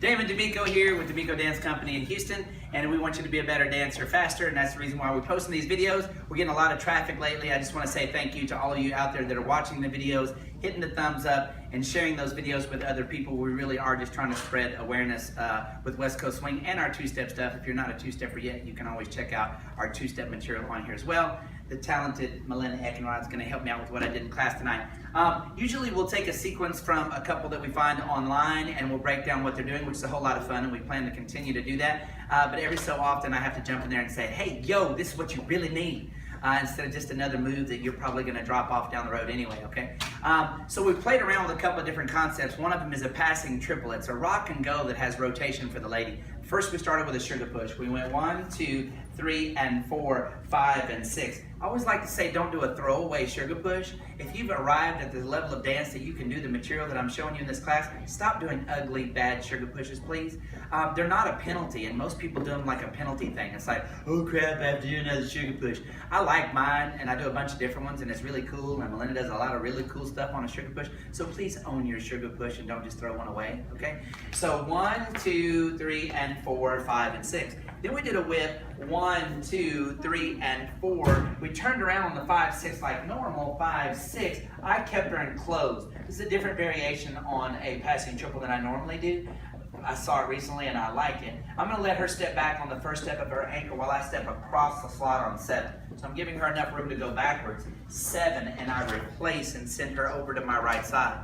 Damon D'Amico here with D'Amico Dance Company in Houston, and we want you to be a better dancer faster, and that's the reason why we're posting these videos. We're getting a lot of traffic lately. I just want to say thank you to all of you out there that are watching the videos, hitting the thumbs up, and sharing those videos with other people. We really are just trying to spread awareness with West Coast Swing and our two-step stuff. If you're not a two-stepper yet, you can always check out our two-step material on here as well. The talented Melinda Eckenrod is going to help me out with what I did in class tonight. Usually we'll take a sequence from a couple that we find online and we'll break down what they're doing, which is a whole lot of fun, and we plan to continue to do that. But every so often I have to jump in there and say, hey, yo, this is what you really need. Instead of just another move that you're probably going to drop off down the road anyway, okay? So we've played around with a couple of different concepts. One of them is a passing triple. It's a rock and go that has rotation for the lady. First we started with a sugar push. We went 1, 2, 3, and 4, 5, and 6. I always like to say don't do a throwaway sugar push. If you've arrived at the level of dance that you can do the material that I'm showing you in this class, stop doing ugly, bad sugar pushes, please. They're not a penalty, and most people do them like a penalty thing. It's like, oh crap, I have to do another sugar push. I like mine, and I do a bunch of different ones, and it's really cool, and Melinda does a lot of really cool stuff on a sugar push. So please own your sugar push and don't just throw one away, okay? So 1, 2, 3, and 4, 5, and 6. Then we did a whip, 1, 2, 3, and 4. We turned around on the 5, 6 like normal, 5, 6. I kept her in closed. This is a different variation on a passing triple than I normally do. I saw it recently and I like it. I'm going to let her step back on the first step of her ankle while I step across the slot on 7. So I'm giving her enough room to go backwards. 7, and I replace and send her over to my right side.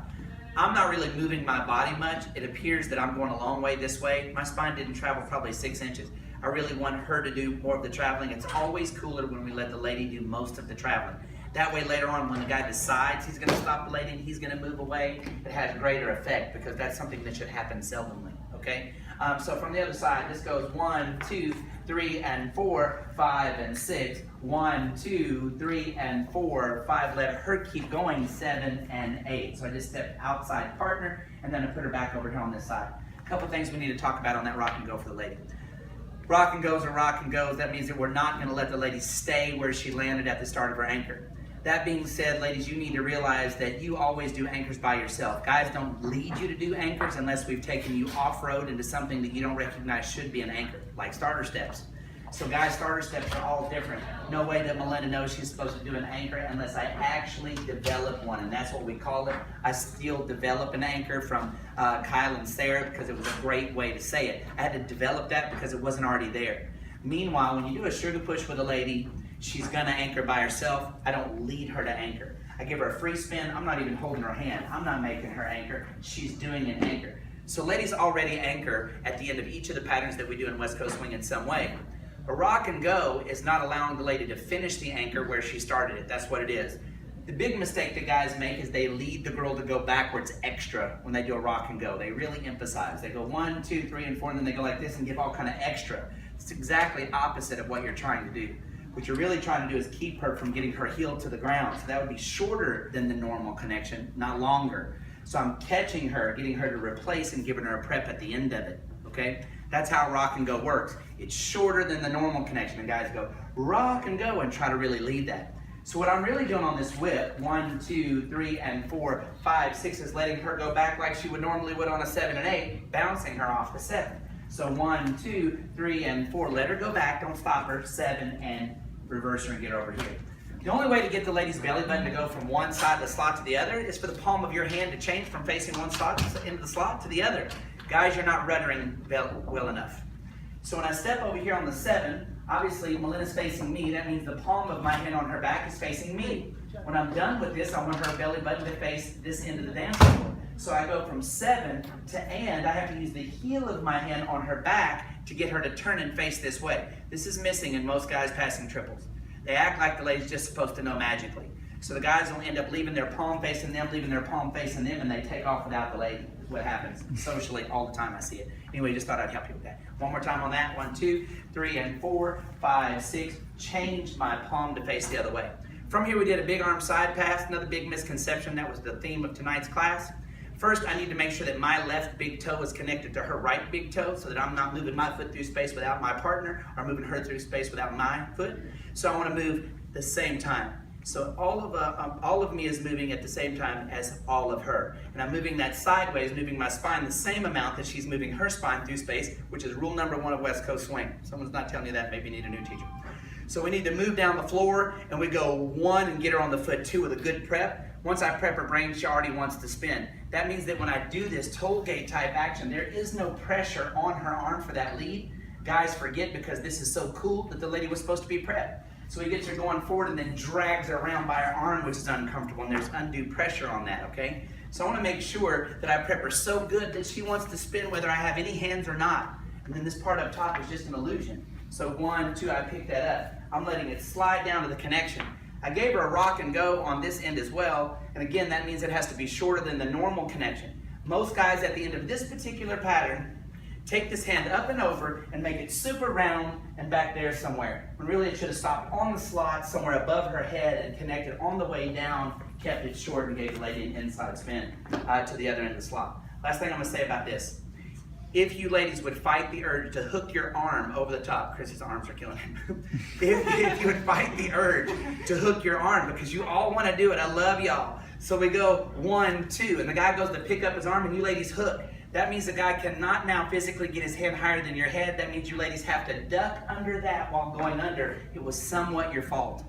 I'm not really moving my body much. It appears that I'm going a long way this way. My spine didn't travel probably 6 inches. I really want her to do more of the traveling. It's always cooler when we let the lady do most of the traveling. That way later on when the guy decides he's going to stop the lady and he's going to move away, it has greater effect because that's something that should happen seldomly, okay? So from the other side, this goes 1, 2, 3, and 4, 5, and 6. 1, 2, 3, and 4, 5. Let her keep going, 7 and 8. So I just stepped outside partner and then I put her back over here on this side. A couple things we need to talk about on that rock and go for the lady. Rock and goes are rock and goes. That means that we're not going to let the lady stay where she landed at the start of her anchor. That being said, ladies, you need to realize that you always do anchors by yourself. Guys don't lead you to do anchors unless we've taken you off-road into something that you don't recognize should be an anchor, like starter steps. So guys, starter steps are all different. No way that Melinda knows she's supposed to do an anchor unless I actually develop one, and that's what we call it. I still develop an anchor from Kyle and Sarah because it was a great way to say it. I had to develop that because it wasn't already there. Meanwhile, when you do a sugar push with a lady, she's gonna anchor by herself. I don't lead her to anchor. I give her a free spin. I'm not even holding her hand. I'm not making her anchor. She's doing an anchor. So ladies already anchor at the end of each of the patterns that we do in West Coast Swing in some way. A rock and go is not allowing the lady to finish the anchor where she started it. That's what it is. The big mistake that guys make is they lead the girl to go backwards extra when they do a rock and go. They really emphasize. They go 1, 2, 3, and 4, and then they go like this and give all kind of extra. It's exactly opposite of what you're trying to do. What you're really trying to do is keep her from getting her heel to the ground. So that would be shorter than the normal connection, not longer. So I'm catching her, getting her to replace and giving her a prep at the end of it, okay? That's how rock and go works. It's shorter than the normal connection. And guys go rock and go and try to really lead that. So what I'm really doing on this whip, 1, 2, 3, and 4, 5, 6 is letting her go back like she would normally would on a 7 and 8, bouncing her off the 7. So 1, 2, 3, and 4. Let her go back, don't stop her. 7 and reverse her and get over here. The only way to get the lady's belly button to go from one side of the slot to the other is for the palm of your hand to change from facing one slot into the slot to the other. Guys, you're not ruddering well enough. So when I step over here on the 7, obviously Melinda's facing me. That means the palm of my hand on her back is facing me. When I'm done with this, I want her belly button to face this end of the dance floor. So I go from 7 to and. I have to use the heel of my hand on her back to get her to turn and face this way. This is missing in most guys passing triples. They act like the lady's just supposed to know magically. So the guys will end up leaving their palm facing them, leaving their palm facing them, and they take off without the lady. What happens socially all the time. I see it. Anyway, just thought I'd help you with that. One more time on that. 1, 2, 3, and 4, 5, 6. Change my palm to face the other way. From here we did a big arm side pass. Another big misconception. That was the theme of tonight's class. First, I need to make sure that my left big toe is connected to her right big toe so that I'm not moving my foot through space without my partner or moving her through space without my foot. So I want to move the same time. So all of me is moving at the same time as all of her. And I'm moving that sideways, moving my spine the same amount that she's moving her spine through space, which is rule number 1 of West Coast Swing. Someone's not telling you that, maybe you need a new teacher. So we need to move down the floor, and we go 1 and get her on the foot 2 with a good prep. Once I prep her brain, she already wants to spin. That means that when I do this toe gate type action, there is no pressure on her arm for that lead. Guys forget because this is so cool that the lady was supposed to be prepped. So he gets her going forward and then drags her around by her arm, which is uncomfortable, and there's undue pressure on that, okay? So I want to make sure that I prep her so good that she wants to spin whether I have any hands or not. And then this part up top is just an illusion. So 1, 2, I pick that up. I'm letting it slide down to the connection. I gave her a rock and go on this end as well, and again, that means it has to be shorter than the normal connection. Most guys at the end of this particular pattern take this hand up and over and make it super round and back there somewhere. When really it should have stopped on the slot somewhere above her head and connected on the way down, kept it short and gave the lady an inside spin to the other end of the slot. Last thing I'm going to say about this. If you ladies would fight the urge to hook your arm over the top, Chris's arms are killing him. if you would fight the urge to hook your arm, because you all want to do it, I love y'all. So we go 1, 2, and the guy goes to pick up his arm and you ladies hook. That means the guy cannot now physically get his hand higher than your head. That means you ladies have to duck under that while going under. It was somewhat your fault.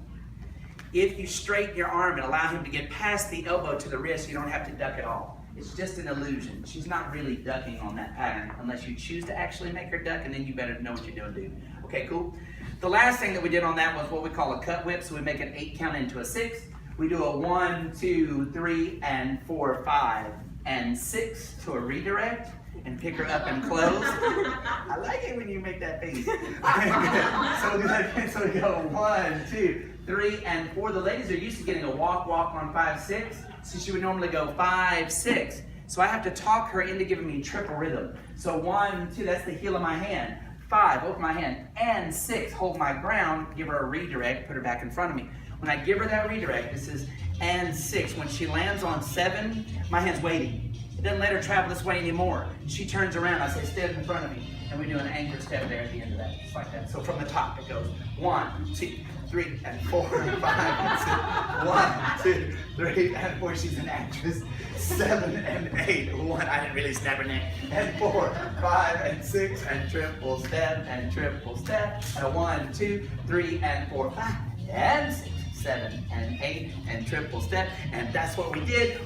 If you straighten your arm and allow him to get past the elbow to the wrist, you don't have to duck at all. It's just an illusion. She's not really ducking on that pattern unless you choose to actually make her duck, and then you better know what you're doing, dude. Okay, cool? The last thing that we did on that was what we call a cut whip. So we make an 8 count into a 6. We do a 1, 2, 3, and 4, 5, and 6 to a redirect and pick her up and close. I like it when you make that face. So we go 1, 2, 3, and 4. The ladies are used to getting a walk on 5, 6. So she would normally go 5, 6. So I have to talk her into giving me triple rhythm. So 1, 2, that's the heel of my hand. 5, open my hand. And 6, hold my ground, give her a redirect, put her back in front of me. When I give her that redirect, this is and 6. When she lands on 7, my hand's waiting. It doesn't let her travel this way anymore. She turns around, I say, step in front of me. And we do an anchor step there at the end of that, just like that. So from the top, it goes 1, 2, 3, and 4, 5, and 6. 1, 2, 3, and 4. She's an actress. 7 and 8. 1. I didn't really snap her neck. And 4, 5, and 6, and triple step, and triple step. And a 1, 2, 3, and 4, 5, and 6, 7, and 8, and triple step. And that's what we did.